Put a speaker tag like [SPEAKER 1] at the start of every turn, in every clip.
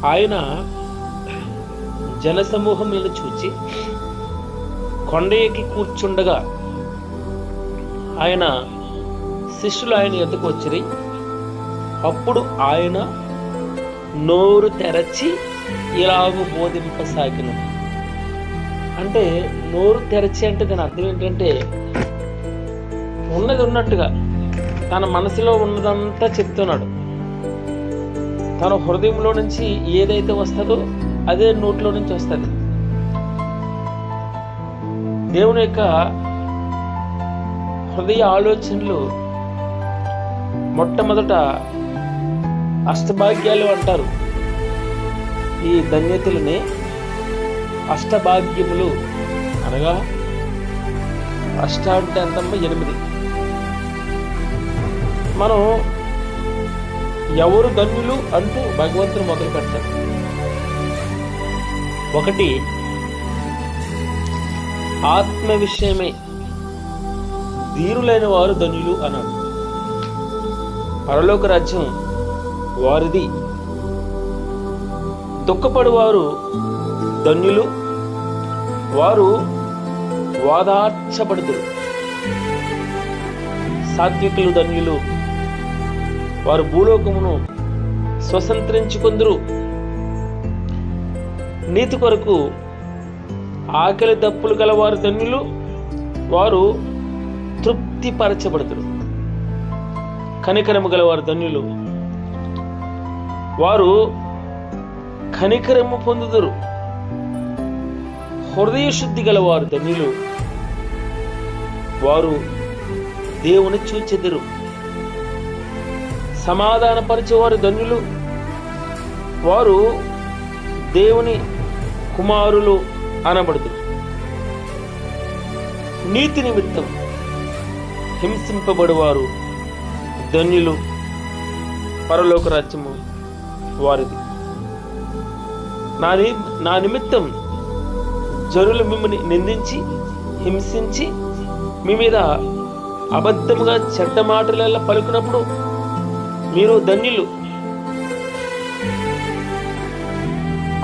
[SPEAKER 1] ఆయన జనసమూహములను చూచి కొండ ఎక్కి కూర్చుండగా ఆయన శిష్యులు ఆయన ఎద్దకు వచ్చిరి. అప్పుడు ఆయన నోరు తెరచి ఇలాగూ బోధింపసాగిన. అంటే నోరు తెరచి అంటే దాని అర్థం ఏంటంటే ఉన్నది ఉన్నట్టుగా తన మనసులో ఉన్నదంతా చెప్తున్నాడు. తన హృదయంలో నుంచి ఏదైతే వస్తుందో అదే నోట్లో నుంచి వస్తుంది. దేవుని యొక్క హృదయ ఆలోచనలు మొట్టమొదట అష్టభాగ్యాలు అంటారు. ఈ ధన్యతలనే అష్టభాగ్యములు అనగా అష్ట అంటే ఎంతమ్మా 8. మనం ఎవరు ధన్యులు అంటూ భగవంతుడు మొదలు పెడతాడు. 1 ఆత్మ విషయమే ధీరులైన వారు ధన్యులు అన్నాడు. పరలోక రాజ్యం వారిది. దుఃఖపడువారు ధన్యులు, వారు వాదార్చబడుదురు. సాత్వికులు ధన్యులు, వారు భూలోకమును స్వతంత్రించుకొందురు. నీతి కొరకు ఆకలి దప్పులు గల వారు ధన్యులు, వారు తృప్తిపరచబడుదురు. కనికరము గల వారు ధన్యులు, వారు కనికరము పొందుదురు. హృదయ శుద్ధి గల వారు ధన్యులు, వారు దేవుని చూచెదరు. సమాధానపరిచేవారు ధన్యులు, వారు దేవుని కుమారులు అనబడుదురు. నీతి నిమిత్తం హింసింపబడువారు ధన్యులు, పరలోక రాజ్యము వారిది. నా నిమిత్తం జనులు మిమ్మల్ని నిందించి హింసించి మీ మీద అబద్ధముగా చెడ్డ మాటల పలుకున్నప్పుడు మీరు ధన్యులు.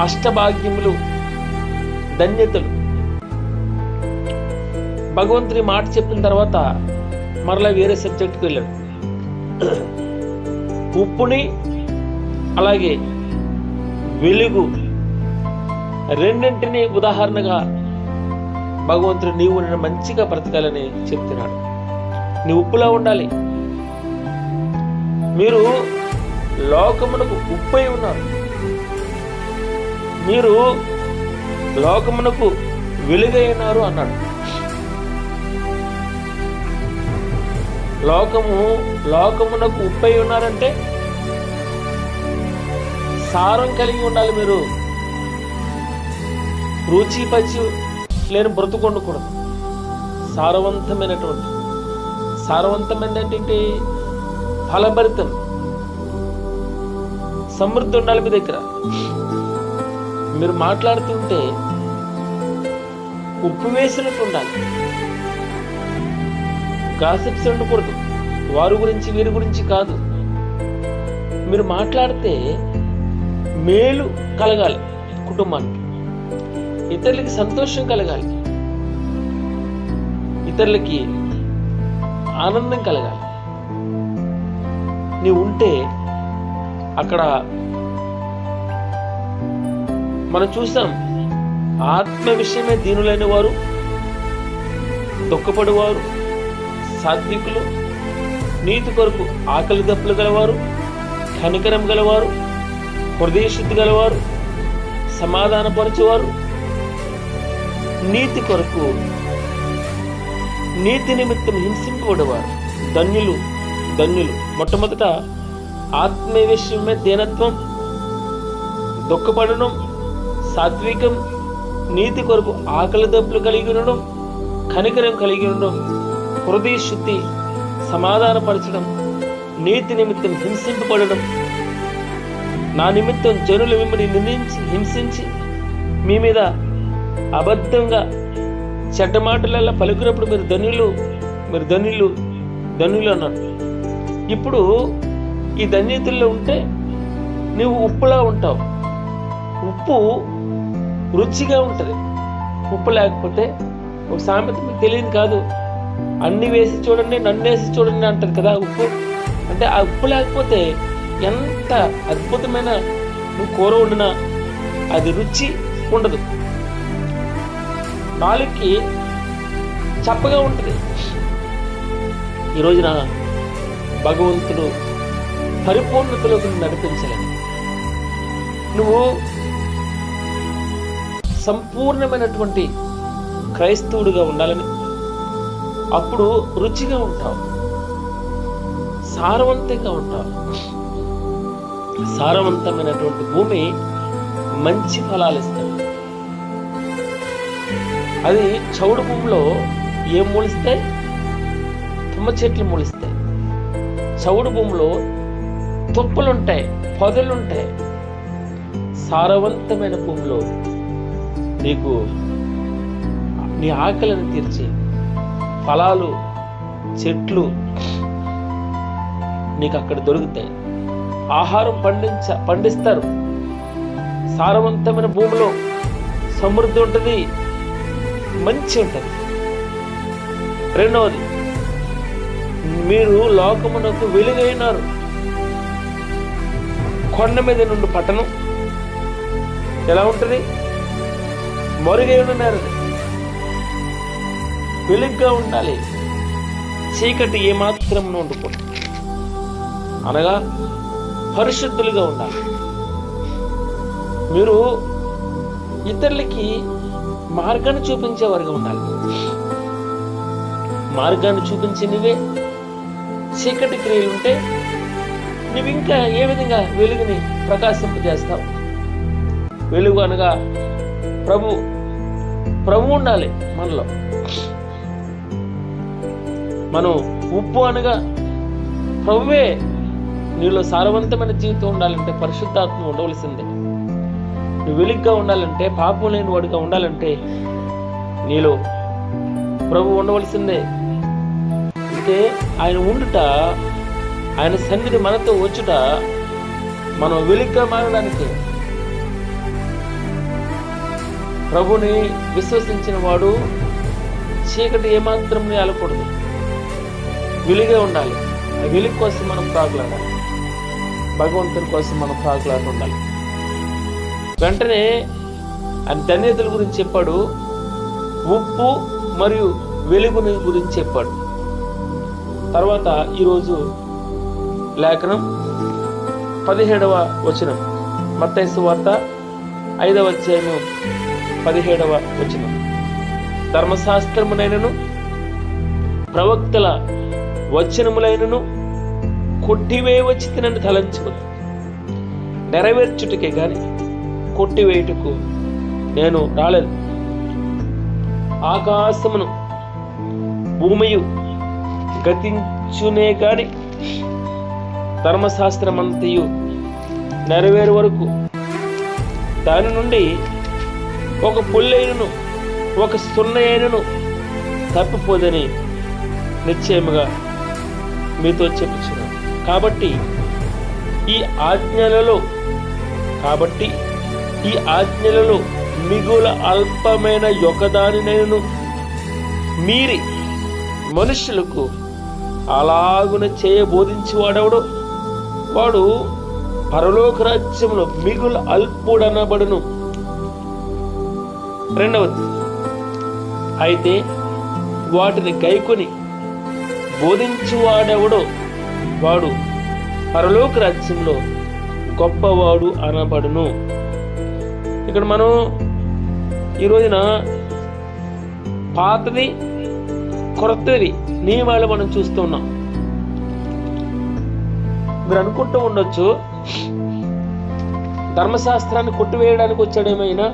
[SPEAKER 1] అష్టభాగ్యములు, ధన్యతలు. భగవంతుని మాట చెప్పిన తర్వాత మరలా వేరే సబ్జెక్ట్కి వెళ్ళాడు. ఉప్పుని అలాగే వెలుగు రెండింటినీ ఉదాహరణగా భగవంతుడు నీవు నేను మంచిగా బ్రతకాలని చెప్తున్నాడు. నీ ఉప్పులా ఉండాలి. మీరు లోకమునకు ఉప్పై ఉన్నారు. మీరు లోకమునకు వెలుగై ఉన్నారు అన్నాడు. లోకమునకు ఉప్పై ఉన్నారంటే సారం కలిగి ఉండాలి. మీరు రుచి పచ్చి లేని బ్రతుకు ఉండకూడదు. సారవంతమైన ఏంటంటే ఫలభరితం, సమృద్ధి ఉండాలి మీ దగ్గర. మీరు మాట్లాడుతుంటే ఉప్పు వేసినట్టు ఉండాలి. గాసిప్స్ ఉండకూడదు. వారి గురించి వీరి గురించి కాదు. మీరు మాట్లాడితే మేలు కలగాలి కుటుంబానికి, ఇతరులకి సంతోషం కలగాలి, ఇతరులకి ఆనందం కలగాలి. నీవు ఉంటే అక్కడ మనం చూసాం, ఆత్మ విషయమే దీనులైన వారు, దుఃఖపడువారు, సాత్వికులు, నీతి కొరకు ఆకలి దప్పులు గలవారు, కనికరం గలవారు, హృదయ శుద్ధి గలవారు, సమాధానపరచువారు, నీతి కొరకు నీతి నిమిత్తం హింసింపబడేవారు ధన్యులు. మొట్టమొదట ఆత్మీయ విషయమే దీనత్వం, దుఃఖపడడం, సాత్వికం, నీతి కొరకు ఆకలి దప్పులు కలిగి ఉండడం, కనికరం కలిగి ఉండడం, హృదయ శుద్ధి, సమాధానపరచడం, నీతి నిమిత్తం హింసింపబడడం. నా నిమిత్తం జనులు మిమ్మల్ని నిందించి హింసించి మీ మీద అబద్ధంగా చెడ్డ మాటలలో పలుకున్నప్పుడు మీరు ధన్యులు అన్నాడు. ఇప్పుడు ఈ ధన్యతల్లో ఉంటే నువ్వు ఉప్పులా ఉంటావు. ఉప్పు రుచిగా ఉంటుంది. ఉప్పు లేకపోతే ఒక సామెత మీకు తెలియదు కాదు, అన్ని వేసి చూడండి నన్ను వేసి చూడండి అంటది కదా ఉప్పు. అంటే ఆ ఉప్పు లేకపోతే ఎంత అద్భుతమైన నువ్వు కూర వండినా అది రుచి ఉండదు, నాలుగుకి చప్పగా ఉంటుంది. ఈ రోజున భగవంతుడు పరిపూర్ణతలోకి నడిపించాలని, నువ్వు సంపూర్ణమైనటువంటి క్రైస్తవుడిగా ఉండాలని, అప్పుడు రుచిగా ఉంటావు, సారవంతంగా ఉంటావు. సారవంతమైనటువంటి భూమి మంచి ఫలాలు ఇస్తుంది. అది చౌడు భూమిలో ఏం మొలిస్తాయి? తుమ్మ చెట్లు మొలిస్తాయి. చౌడు భూమిలో తుప్పలుంటాయి, పొదలుంటాయి. సారవంతమైన భూమిలో నీకు నీ ఆకలిని తీర్చి ఫలాలు చెట్లు నీకు అక్కడ దొరుకుతాయి. ఆహారం పండిస్తారు. సారవంతమైన భూమిలో సమృద్ధి ఉంటుంది, మంచి ఉంటుంది. రెండవది, మీరు లోకమునకు వెలుగైనారు. కొండ మీద నుండి పట్టణం ఎలా ఉంటుంది? మరుగై ఉన్నారు. వెలుగ్గా ఉండాలి, చీకటి ఏమాత్రం ఉండకూడదు. అనగా పరిశుద్ధులుగా ఉండాలి. మీరు ఇతరులకి మార్గాన్ని చూపించేవారుగా ఉండాలి. మార్గాన్ని చూపించి నువ్వే చీకటి క్రియలు ఉంటే నువ్వు ఇంకా ఏ విధంగా వెలుగుని ప్రకాశింపజేస్తావు? వెలుగు అనగా ప్రభు ఉండాలి మనలో. మనం ఉప్పు అనగా ప్రభువే. నీలో సారవంతమైన జీవితం ఉండాలంటే పరిశుద్ధాత్మ ఉండవలసిందే. నువ్వు వెలుగుగా ఉండాలంటే, పాపం లేని వాడిగా ఉండాలంటే నీలో ప్రభు ఉండవలసిందే. అంటే ఆయన ఉండుట, ఆయన సన్నిధి మనతో వచ్చుట మనం వెలుగుగా మారడానికి. ప్రభుని విశ్వసించిన వాడు చీకటి ఏమాత్రం అలకూడదు, వెలుగే ఉండాలి. ఆ వెలుగు కోసం మనం ప్రాకులాడాలి, భగవంతుని కోసం మనం ప్రాకులాట ఉండాలి. వెంటనే ఆయన ధన్యతల గురించి చెప్పాడు, ఉప్పు మరియు వెలుగుని గురించి చెప్పాడు. తర్వాత ఈరోజు లేఖనం 17వ వచనం, మత్తయి సువార్త 5వ అధ్యాయము 17వ వచనం. ధర్మశాస్త్రమునైనను ప్రవక్తల వచనములైనను కొట్టివేయవచ్చి తినని తలంచవద్దు, నెరవేర్చుటకే గాని కొట్టివేయుటకు నేను రాలేదు. ఆకాశమును భూమియు గతించునే గాని ధర్మశాస్త్రమంతయు నెరవేరు వరకు దాని నుండి ఒక పుల్లైనను ఒక సున్నయైనను తప్పిపోదని నిశ్చయముగా మీతో చెప్పుచున్నాను. కాబట్టి ఈ ఆజ్ఞలలో మిగుల అల్పమైన ఒకదానినైనను మీరి మనుషులకు అలాగున చేయబోధించేవాడెవడో వాడు పరలోక రాజ్యంలో మిగుల అల్పుడనబడును. రెండవది, అయితే వాటిని గైకొని బోధించువాడెవడో వాడు పరలోక రాజ్యంలో గొప్పవాడు అనబడును. ఇక్కడ మనం ఈ రోజున పాతది కొత్తది నియమాలు మనం చూస్తున్నాం. మీరు అనుకుంటూ ఉండొచ్చు, ధర్మశాస్త్రాన్ని కొట్టివేయడానికి వచ్చాడేమైనా.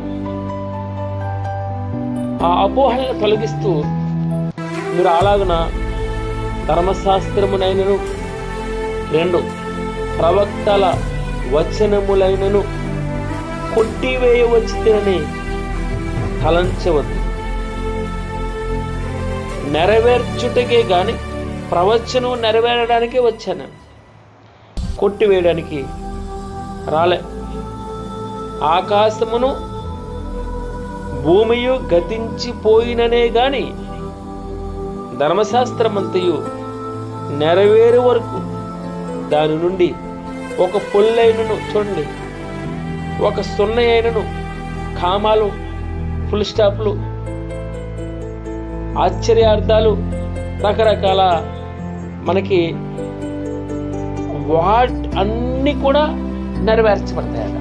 [SPEAKER 1] ఆ అపోహలను తొలగిస్తూ మీరు అలాగున ధర్మశాస్త్రమునైనను 2 ప్రవక్తల వచనములైనను కొట్టివేయవచ్చునని తలంచవద్దు. నెరవేర్చుటకే గాని ప్రవచనం నెరవేరడానికే వచ్చాను, కొట్టివేయడానికి రాలే. ఆకాశమును భూమియు గతించిపోయిననే గాని ధర్మశాస్త్రమంతయు నెరవేరు వరకు దాని నుండి ఒక పొల్లైనను, చూడండి, ఒక సున్న అయినను, కామాలు, ఫుల్ స్టాప్లు, ఆశ్చర్యార్థాలు, రకరకాల మనకి అన్నీ కూడా నెరవేర్చబడతాయట.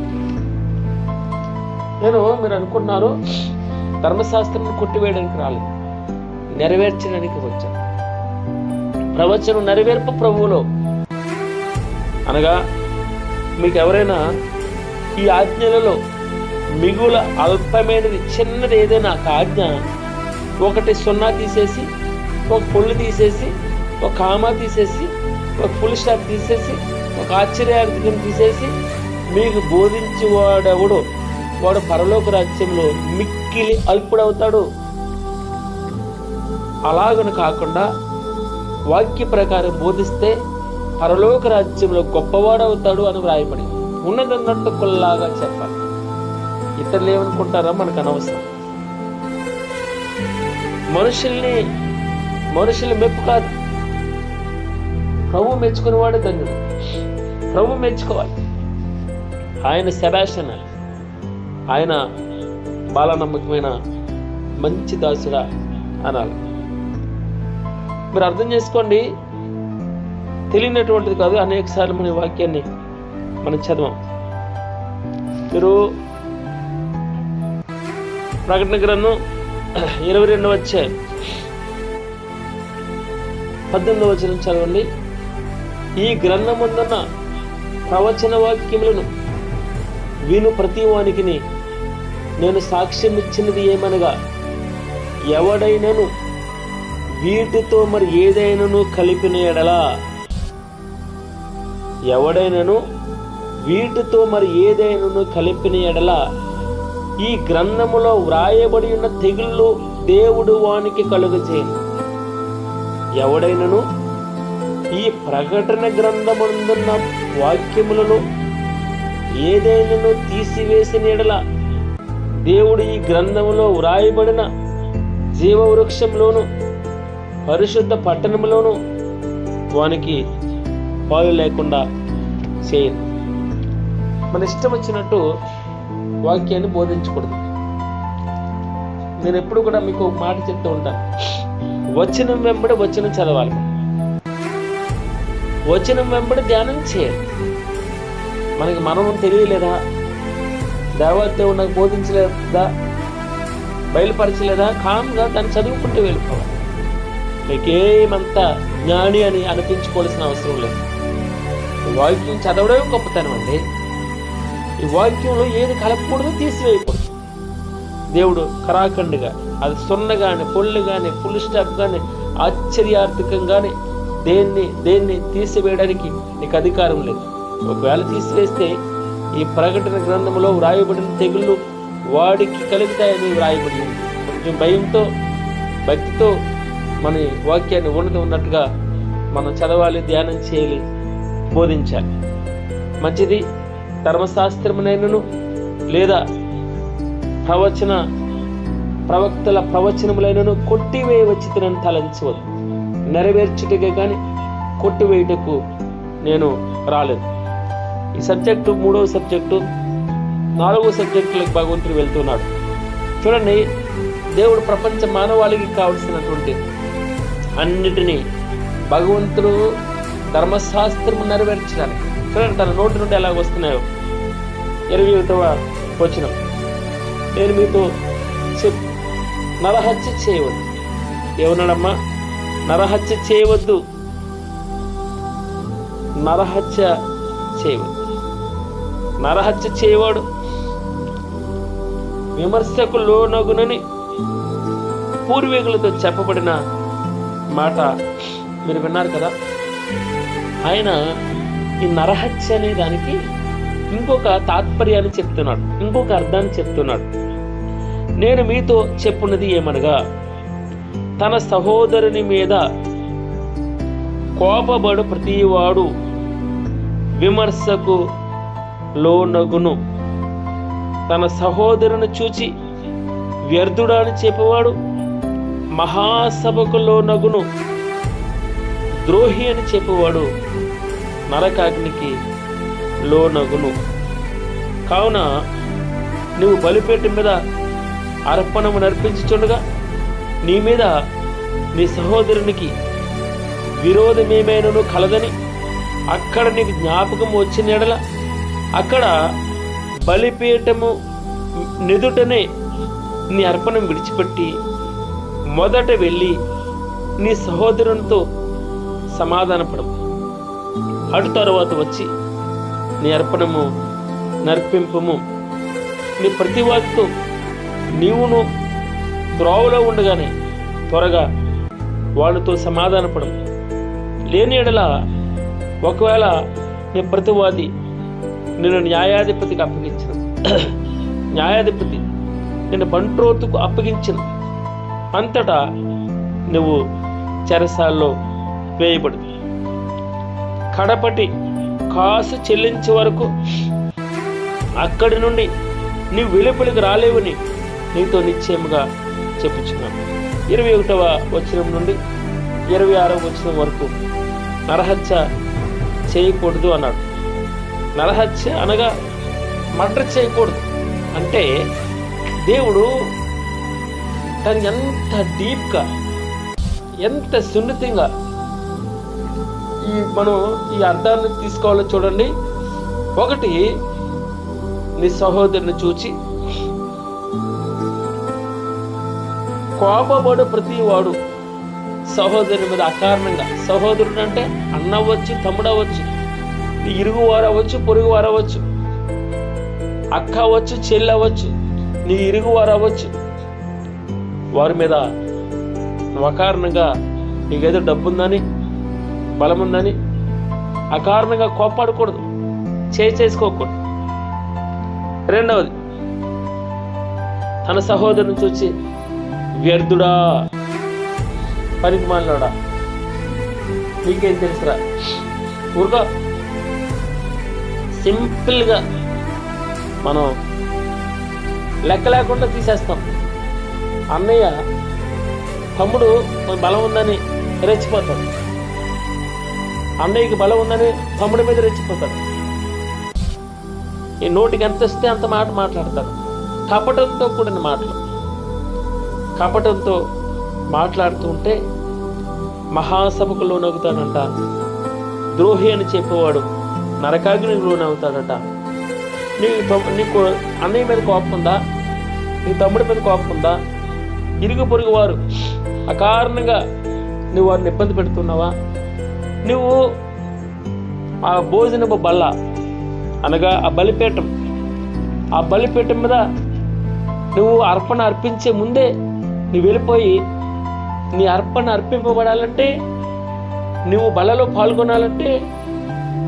[SPEAKER 1] మీరు అనుకున్నారు ధర్మశాస్త్రం కొట్టివేయడానికి రాలేదు, నెరవేర్చడానికి వచ్చాను. ప్రవచనం నెరవేర్పు ప్రభువులో. అనగా మీకు ఎవరైనా ఈ ఆజ్ఞలలో మిగుల అల్పమైనది చిన్నది ఏదైనా ఒక ఆజ్ఞ, ఒకటి సున్నా తీసేసి, ఒక పొల్లు తీసేసి, ఒక కామా తీసేసి, ఒక ఫుల్ స్టాప్ తీసేసి, ఒక ఆశ్చర్యార్థకం తీసేసి మీకు బోధించేవాడెవడో వాడు పరలోక రాజ్యంలో మిక్కిలి అల్పుడవుతాడు. అలాగను కాకుండా వాక్య ప్రకారం బోధిస్తే పరలోక రాజ్యంలో గొప్పవాడవుతాడు అని వ్రాయబడి ఉన్నదన్నట్టు కొల్లాగా చెప్పాలి. ఇతరులు ఏమనుకుంటారో మనకు అనవసరం. మనుషుల్ని మెప్పు కాదు, ప్రభు మెచ్చుకునేవాడు ధన్యుడు. ప్రభు మెచ్చుకోవాలి. ఆయన శభాష్, ఆయన బాలనమ్మకమైన మంచి దాసుడా అనాలి. మీరు అర్థం చేసుకోండి, తెలియనటువంటిది కాదు. అనేక సార్లు మన వాక్యాన్ని మనం చదవం. మీరు ప్రకటన గ్రంథం 22వ అధ్యాయం 18వ వచనం చదవండి. ఈ గ్రంథమందున్న ప్రవచన వాక్యములను విను ప్రతి వానికి నేను సాక్ష్యం ఇచ్చినది ఏమనగా, ఎవడైనను వీటితో మరి ఏదైనాను కలిపిన ఎడలా, ఎవడైనను వీటితో మరి ఏదైనాను కలిపిన ఎడలా ఈ గ్రంథములో వ్రాయబడి ఉన్న తెగుళ్ళు దేవుడు వానికి కలుగజేయను. ఎవడైనను ఈ ప్రకటన గ్రంథమందున్న వాక్యములలో ఏదైనాను తీసివేసిన ఎడల దేవుడు ఈ గ్రంథములో వ్రాయబడిన జీవవృక్షంలోను పరిశుద్ధ పట్టణంలోను వానికి పాలు లేకుండా చేయను. మన ఇష్టం వచ్చినట్టు వాక్యాన్ని బోధించకూడదు. నేను ఎప్పుడు కూడా మీకు ఒక మాట చెప్తూ ఉంటాను, వచనం వెంబడి వచనం చదవాలి, వచనం వెంబడి ధ్యానం చేయాలి. మనకి మనం తెలియలేదా, దేవదేవుడు నాకు బోధించలేదా, బయలుపరచలేదా, కామ్గా దాన్ని చదువుకుంటూ వెళ్ళిపోవాలి. మీకేమంతా జ్ఞాని అని అనిపించుకోవాల్సిన అవసరం లేదు. వాక్యం చదవడమే గొప్పతనం అండి. ఈ వాక్యంలో ఏది కలపకూడదు, తీసివేయకూడదు. దేవుడు కరాఖండిగా, అది సున్న కానీ, పొల్లు కానీ, ఫుల్ స్టాప్ కానీ, ఆశ్చర్యార్థకం కానీ దేన్ని తీసివేయడానికి నీకు అధికారం లేదు. ఒకవేళ తీసివేస్తే ఈ ప్రకటన గ్రంథంలో వ్రాయబడిన తెగుళ్ళు వాడికి కలుగుతాయని వ్రాయబడి, కొంచెం భయంతో భక్తితో మన వాక్యాన్ని ఉన్నట్టుగా మనం చదవాలి, ధ్యానం చేయాలి, బోధించాలి. మంచిది. ధర్మశాస్త్రమునైనను లేదా ప్రవక్తల ప్రవచనములైనను కొట్టివేయవచ్చితనని తలంచవద్దు. నెరవేర్చుటకే కానీ కొట్టివేయుటకు నేను రాలేదు. ఈ సబ్జెక్టు 3వ సబ్జెక్టు, 4వ సబ్జెక్టులకు భగవంతుడు వెళ్తున్నాడు. చూడండి, దేవుడు ప్రపంచ మానవాళికి కావలసినటువంటి అన్నిటినీ భగవంతుడు ధర్మశాస్త్రము నెరవేర్చడానికి చూడండి తన నోటి నుండి ఎలాగ వస్తున్నాయో. 21వ వచనం, నేను మీతో నరహత్య చేయవద్దు. ఏమన్నాడమ్మా? నరహత్య చేయవద్దు, నరహత్య చేయవద్దు. నరహత్య చేయవాడు విమర్శకు లోనగునని పూర్వీకులతో చెప్పబడిన మాట మీరు విన్నారు కదా. ఆయన ఈ నరహత్య అనే దానికి ఇంకొక తాత్పర్యాన్ని చెప్తున్నాడు, ఇంకొక అర్థాన్ని చెప్తున్నాడు. నేను మీతో చెప్పున్నది ఏమనగా, తన సహోదరుని మీద కోపబడు ప్రతివాడు విమర్శకు లోనగును. తన సహోదరుని చూచి వ్యర్థుడా అని చెప్పేవాడు మహాసభకు లోనగును, ద్రోహి అని చెప్పేవాడు నరకాగ్నికి లోనగును. కావున నువ్వు బలిపీఠం మీద అర్పణము నర్పించుచుండగా నీ మీద నీ సహోదరునికి విరోధమేమైనను కలదని అక్కడ నీకు జ్ఞాపకం వచ్చిన ఎడల అక్కడ బలిపీఠము నెదుటనే నీ అర్పణం విడిచిపెట్టి మొదట వెళ్ళి నీ సహోదరునితో సమాధానపడము. అటు తరువాత వచ్చి నీ అర్పణము నర్పింపము. నీ ప్రతివాదితో నీవును త్రోవలో ఉండగానే త్వరగా వాళ్ళతో సమాధానపడము. లేని ఎడల ఒకవేళ నీ ప్రతివాది నిన్ను న్యాయాధిపతికి అప్పగించిన, న్యాయాధిపతి నిన్ను బంట్రోతుకు అప్పగించిన అంతటా నువ్వు చెరసాల్లో వేయబడు. కడపటి కాసు చెల్లించే వరకు అక్కడి నుండి నీ వెలుపలికి రాలేవని నీతో నిశ్చయముగా చెప్పుచున్నాను. 21వ వచనం నుండి 26వ వచనం వరకు నరహత్య చేయకూడదు అన్నాడు. నరహత్య అనగా మర్డర్ చేయకూడదు అంటే దేవుడు తను ఎంత డీప్గా, ఎంత సున్నితంగా మనం ఈ అర్థాన్ని తీసుకోవాలో చూడండి. ఒకటి, నీ సహోదరుని చూచి కోపపడు ప్రతి వాడు సహోదరుని మీద అకారణంగా, సహోదరుడు అంటే అన్న అవ్వచ్చు, తమ్ముడు అవ్వచ్చు, నీ ఇరుగు వారు అవ్వచ్చు, పొరుగు వారు అవ్వచ్చు, అక్క అవ్వచ్చు, చెల్లి అవ్వచ్చు, నీ ఇరుగు వారు అవ్వచ్చు, వారి మీద నువ్వు అకారణంగా నీకేదో డబ్బు ఉందని, బలం ఉందని అకారణంగా కోపాడకూడదు, చేసుకోకూడదు. రెండవది, తన సహోదరుని చూచి వ్యర్థుడా, పనికి మాలినోడా, నీకేం తెలుసురా, ఊరుగా సింపుల్గా మనం లెక్క లేకుండా తీసేస్తాం. అన్నయ్య తమ్ముడు బలం ఉందని రెచ్చిపోతాడు, అన్నయ్యకి బలం ఉందని తమ్ముడి మీద రెచ్చిపోతాడు. ఈ నోటికి ఎంత వస్తే అంత మాట మాట్లాడతాడు. కపటంతో కూడిన మాటలు, కపటంతో మాట్లాడుతూ ఉంటే మహాసభకు లోనవుతాడంట. ద్రోహి అని చెప్పేవాడు నరకాగ్నికి లోనవుతాడట. నీకు అన్నయ్య మీద కోపం ఉందా, నీ తమ్ముడి మీద కోపం ఉందా, ఇరుగు పొరుగు వారు అకారణంగా నువ్వు వారిని ఇబ్బంది పెడుతున్నావా, నువ్వు ఆ భోజనపు బల్ల అనగా ఆ బలిపీఠం, ఆ బలిపీఠం మీద నువ్వు అర్పణ అర్పించే ముందే నువ్వు వెళ్ళిపోయి నీ అర్పణ అర్పింపబడాలంటే, నువ్వు బలలో పాల్గొనాలంటే,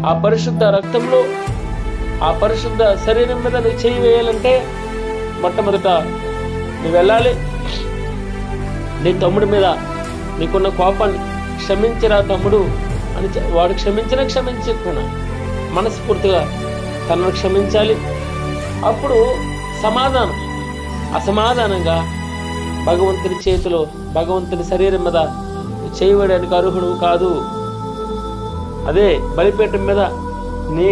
[SPEAKER 1] ఆ పరిశుద్ధ రక్తంలో, ఆ పరిశుద్ధ శరీరం మీద నువ్వు చేయి వేయాలంటే మొట్టమొదట నువ్వు వెళ్ళాలి. నీ తమ్ముడి మీద నీకున్న కోపాన్ని క్షమించరా తమ్ముడు అని వాడు క్షమించకపోయినా మనస్ఫూర్తిగా తనను క్షమించాలి. అప్పుడు సమాధానం. అసమాధానంగా భగవంతుని చేతిలో, భగవంతుని శరీరం మీద చేయడానికి అర్హుడు కాదు. అదే బలిపీఠం మీద నీ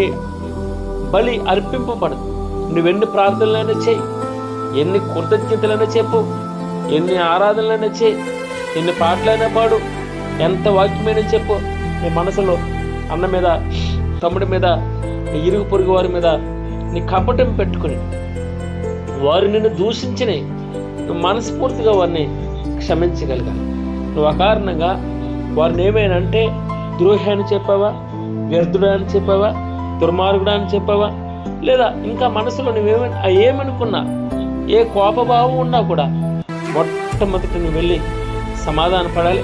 [SPEAKER 1] బలి అర్పింపబడదు. నువ్వెన్ని ప్రార్థనలైనా చేయి, ఎన్ని కృతజ్ఞతలైనా చెప్పు, ఎన్ని ఆరాధనలైనా చేయి, ఎన్ని పాటలైనా పాడు, ఎంత వాక్యమైనా చెప్పు, నీ మనసులో అన్న మీద, తమ్ముడి మీద, నీ ఇరుగు పొరుగు వారి మీద నీ కపటం పెట్టుకుని వారు నిన్ను దూషించినవి నువ్వు మనస్ఫూర్తిగా వారిని క్షమించగలిగాలి. నువ్వు అకారణంగా వారిని ఏమైనా అంటే ద్రోహి అని చెప్పావా, వ్యర్థుడా అని చెప్పావా, దుర్మార్గుడా అని చెప్పావా, లేదా ఇంకా మనసులో ఏమనుకున్నా, ఏ కోపభావం ఉన్నా కూడా మొట్టమొదటి నువ్వు వెళ్ళి సమాధానపడాలి.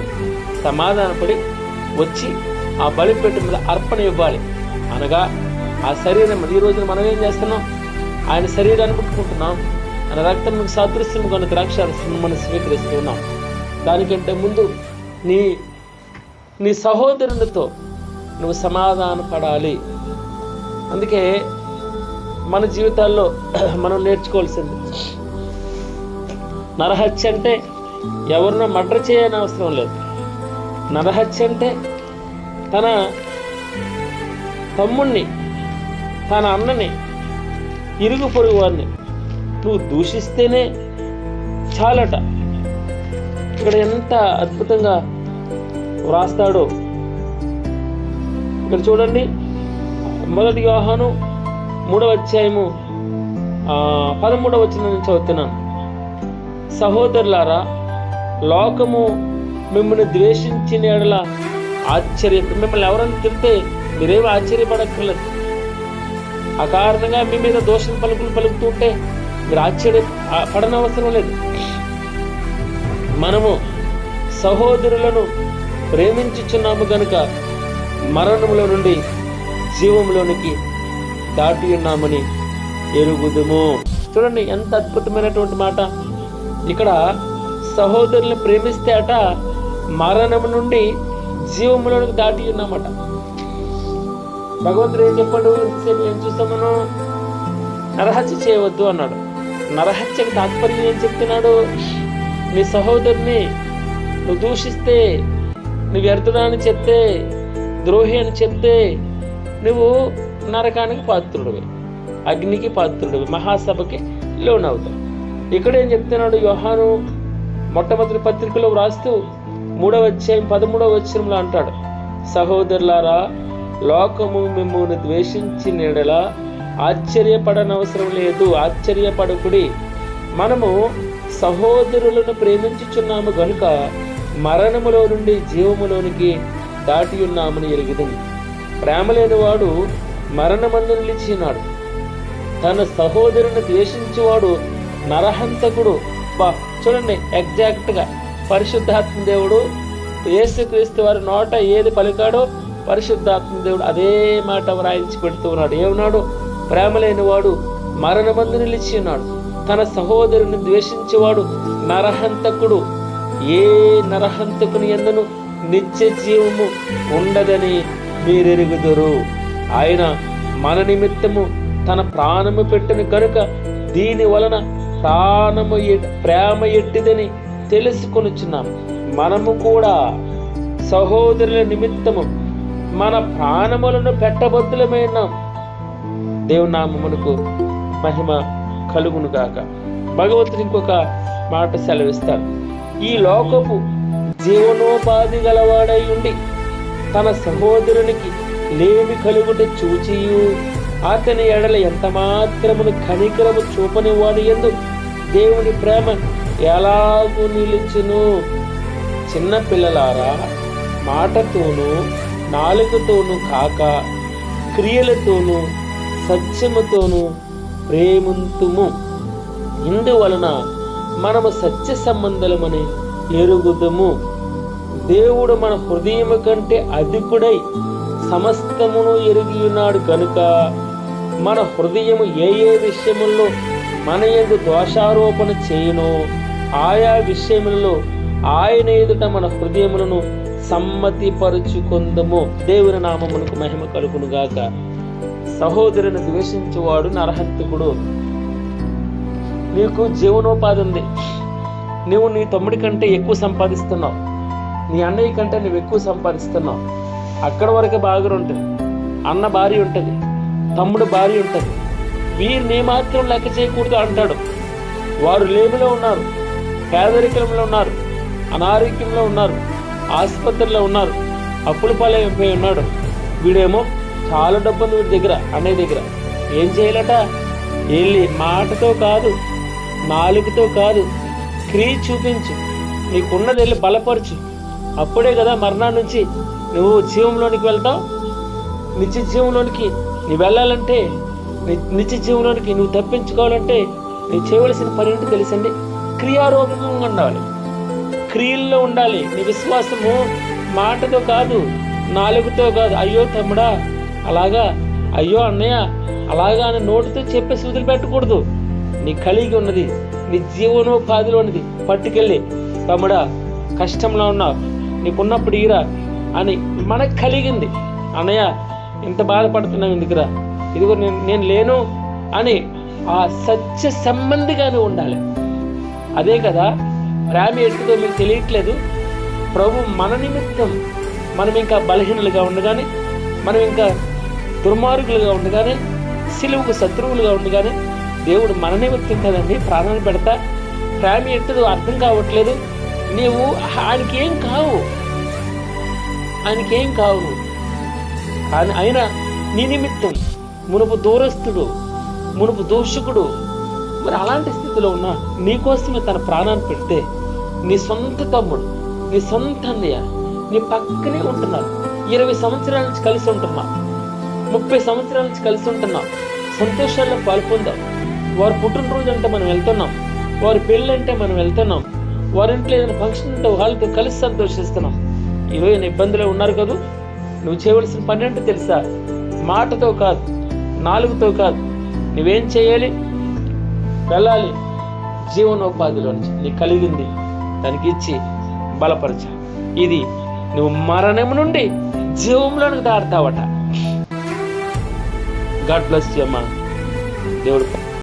[SPEAKER 1] సమాధానపడి వచ్చి ఆ బలిపీఠం మీద అర్పణ ఇవ్వాలి. అనగా ఆ శరీరం, ఈ రోజున మనం ఏం చేస్తున్నాం, ఆయన శరీరాన్ని పుట్టుకుంటున్నాం, ఆయన రక్తం సాదృశ్యం కొన్ని ద్రాక్షారసం మనం స్వీకరిస్తూ ఉన్నాం. దానికంటే ముందు నీ సహోదరునితో నువ్వు సమాధాన పడాలి. అందుకే మన జీవితాల్లో మనం నేర్చుకోవాల్సింది. నరహత్య అంటే ఎవరినో మర్డర్ చేయని అవసరం లేదు. నరహత్య అంటే తన తమ్ముణ్ణి, తన అన్నని, ఇరుగు పొరుగు వారిని నువ్వు దూషిస్తేనే చాలట. ఇక్కడ ఎంత అద్భుతంగా వ్రాస్తాడో ఇక్కడ చూడండి. 1 యోహాను 3వ అధ్యాయము 13వ వచనం నుంచి చదువుతున్నాను. సహోదరులారా, లోకము మిమ్మల్ని ద్వేషించిన ఎడల మిమ్మల్ని ఎవరైనా తిరితే మీరేమి ఆశ్చర్యపడక్కర్లేదు. అకారణంగా మీ మీద దోషం పలుకుతుంటే మీరు ఆశ్చర్యపడనవసరం లేదు. మనము సహోదరులను ప్రేమించుచున్నాము గనుక మరణములో నుండి జీవంలోనికి దాటి ఉన్నామని ఎరుగుదుము. చూడండి ఎంత అద్భుతమైనటువంటి మాట. ఇక్కడ సహోదరులను ప్రేమిస్తే అట మరణము నుండి జీవంలోనికి దాటి ఉన్నామట. భగవంతుడు ఏం చెప్పాడు? ఏం చూస్తాం మనం? నరహత్య చేయవద్దు అన్నాడు. నరహత్యకి తాత్పర్యం ఏం చెప్తున్నాడు? నీ సహోదరుని నువ్వు దూషిస్తే, నువ్వు వ్యర్థుడని చెప్తే, ద్రోహి అని చెప్తే నువ్వు నరకానికి పాత్రుడివి, అగ్నికి పాత్రుడివి, మహాసభకి లోనవుతావు. ఇక్కడ ఏం చెప్తున్నాడు? యోహాను మొట్టమొదటి పత్రికలో వ్రాస్తూ 3వ అధ్యాయం 13వ వచనంలో అంటాడు, సహోదరులారా, లోకము మిమ్మును ద్వేషించిన యెడల ఆశ్చర్యపడనవసరం లేదు, ఆశ్చర్యపడకుడి. మనము సహోదరులను ప్రేమించుచున్నాము గనుక మరణములో నుండి జీవములోనికి దాటి ఉన్నామని ఎరుగుతుంది. ప్రేమ లేనివాడు మరణమందు నిలిచినాడు. తన సహోదరుని ద్వేషించేవాడు నరహంతకుడు. చూడండి, ఎగ్జాక్ట్గా పరిశుద్ధాత్మ దేవుడు యేసుక్రీస్తు వారి నోట ఏది పలికాడో పరిశుద్ధాత్మ దేవుడు అదే మాట వ్రాయించి పెడుతూ ఉన్నాడు. ఏమన్నాడు? ప్రేమ లేనివాడు మరణమందు నిలిచి ఉన్నాడు. తన సహోదరుని ద్వేషించేవాడు నరహంతకుడు. ఏ నరహంతకుని యందును నిత్య జీవము ఉండదని మీరెరుగుదురు. ఆయన మన నిమిత్తము తన ప్రాణము పెట్టిన కనుక దీని వలన ప్రేమ ఎట్టిదని తెలుసుకొనుచున్నాం. మనము కూడా సహోదరుల నిమిత్తము మన ప్రాణములను పెట్టబద్దులమైన దేవుని నామమునకు మహిమ కలుగును గాక. భగవంతుడు ఇంకొక మాట సెలవిస్తాడు. ఈ లోకపు జీవనోపాధి గలవాడై ఉండి తన సహోదరునికి లేమి కలుగుట చూచియు అతని ఎడల ఎంత మాత్రమును కనికరము చూపని వాని యందు దేవుని ప్రేమ ఎలాగూ నిలుచును. చిన్న పిల్లలారా, మాటతోనూ నాలుకతోనూ కాక క్రియలతోనూ సత్యముతోనూ ప్రేమింతుము. ఇందువలన మనము సత్య సంబంధులమని ఎరుగుదుము. దేవుడు మన హృదయము కంటే అధికుడై సమస్తమును ఎరిగి ఉన్నాడు కనుక మన హృదయము ఏ విషయముల్లో మన యందు దోషారోపణ చేయనో ఆయా విషయములలో ఆయన ఎదుట మన హృదయములను సమ్మతిపరుచుకొందము. దేవుని నామమునకు మహిమ కలుగును గాక. సహోదరుని ద్వేషించువాడు నరహంతకుడు. నీకు జీవనోపాధి ఉంది, నువ్వు నీ తమ్ముడి కంటే ఎక్కువ సంపాదిస్తున్నావు, నీ అన్నయ్య కంటే నువ్వు ఎక్కువ సంపాదిస్తున్నావు. అక్కడ వరకే బాగా ఉంటుంది. అన్న భార్య ఉంటుంది, తమ్ముడు భార్య ఉంటుంది. వీరిని మాత్రం లెక్క చేయకూడదు అంటాడు. వారు లేమిలో ఉన్నారు, పేదరికంలో ఉన్నారు, అనారోగ్యంలో ఉన్నారు, ఆసుపత్రిలో ఉన్నారు, అప్పుల పాలైపోయి ఉన్నాడు. వీడేమో చాలా డబ్బు ఉంది వీడి దగ్గర, అన్నయ్య దగ్గర. ఏం చేయాలట? వెళ్ళి మాటతో కాదు, నాలుగుతో కాదు, క్రియ చూపించు, నీకున్నది వెళ్ళి బలపరచు. అప్పుడే కదా మరణాన్ని నుంచి నువ్వు జీవంలోనికి వెళ్తావు. నిత్య జీవంలోనికి నువ్వు వెళ్ళాలంటే, నిత్య జీవంలోనికి నువ్వు తప్పించుకోవాలంటే నువ్వు చేయవలసిన పని ఏంటి తెలుసండి? క్రియారూపంగా ఉండాలి, క్రియల్లో ఉండాలి. నీ విశ్వాసము మాటతో కాదు, నాలుగుతో కాదు. అయ్యో తమ్ముడా అలాగా, అయ్యో అన్నయ్య అలాగా అని నోటితో చెప్పేసి వదిలిపెట్టకూడదు. నీ కలిగి ఉన్నది, నీ జీవనోపాధిలో ఉన్నది పట్టుకెళ్ళి, తమ్ముడా కష్టంలో ఉన్నావు, నీకున్నప్పుడు ఈరా అని మనకు కలిగింది. అన్నయ్య ఇంత బాధపడుతున్నావు ఎందుకురా, ఇదిగో నేను లేను, అని ఆ సత్య సంబంధిగానే ఉండాలి. అదే కదా ప్రేమ ఎట్టుదో మీకు తెలియట్లేదు. ప్రభు మన నిమిత్తం మనం ఇంకా బలహీనులుగా ఉండగానే, మనం ఇంకా దుర్మార్గులుగా ఉండగానే, సిలువకు శత్రువులుగా ఉండగానే దేవుడు మన నిమిత్తం కదండి ప్రాణాన్ని పెడతా. ప్రేమ ఎట్టుదో అర్థం కావట్లేదు. నీవు ఆయనకేం కావు నువ్వు. కానీ ఆయన నీ నిమిత్తం మునుపు దూరస్తుడు, మునుపు దోషకుడు, మరి అలాంటి స్థితిలో ఉన్నా నీకోసమే తన ప్రాణాన్ని పెడితే నీ సొంత తమ్ముడు, నీ సొంత అన్నయ్య నీ పక్కనే ఉంటున్నారు. 20 సంవత్సరాల నుంచి కలిసి ఉంటున్నాం, 30 సంవత్సరాల నుంచి కలిసి ఉంటున్నాం. సంతోషాల్లో పాల్పొందాం. వారి పుట్టినరోజు అంటే మనం వెళ్తున్నాం, వారి పెళ్ళి అంటే మనం వెళ్తున్నాం, వారింట్లో ఏదైనా ఫంక్షన్ ఉంటే వాళ్ళతో కలిసి సంతోషిస్తున్నాం. ఈరోజు ఇబ్బందులు ఉన్నారు కదా. నువ్వు చేయవలసిన పని అంటే తెలుసా? మాటతో కాదు, నాలుగుతో కాదు, నువ్వేం చేయాలి? వెళ్ళాలి జీవనోపాధిలో నుంచి నీకు కలిగింది దానికి ఇచ్చి బలపరచ. ఇది నువ్వు మరణం నుండి జీవంలోనికి దాడతావట. గాడ్ బ్లెస్ యూ అమ్మా. దేవుడు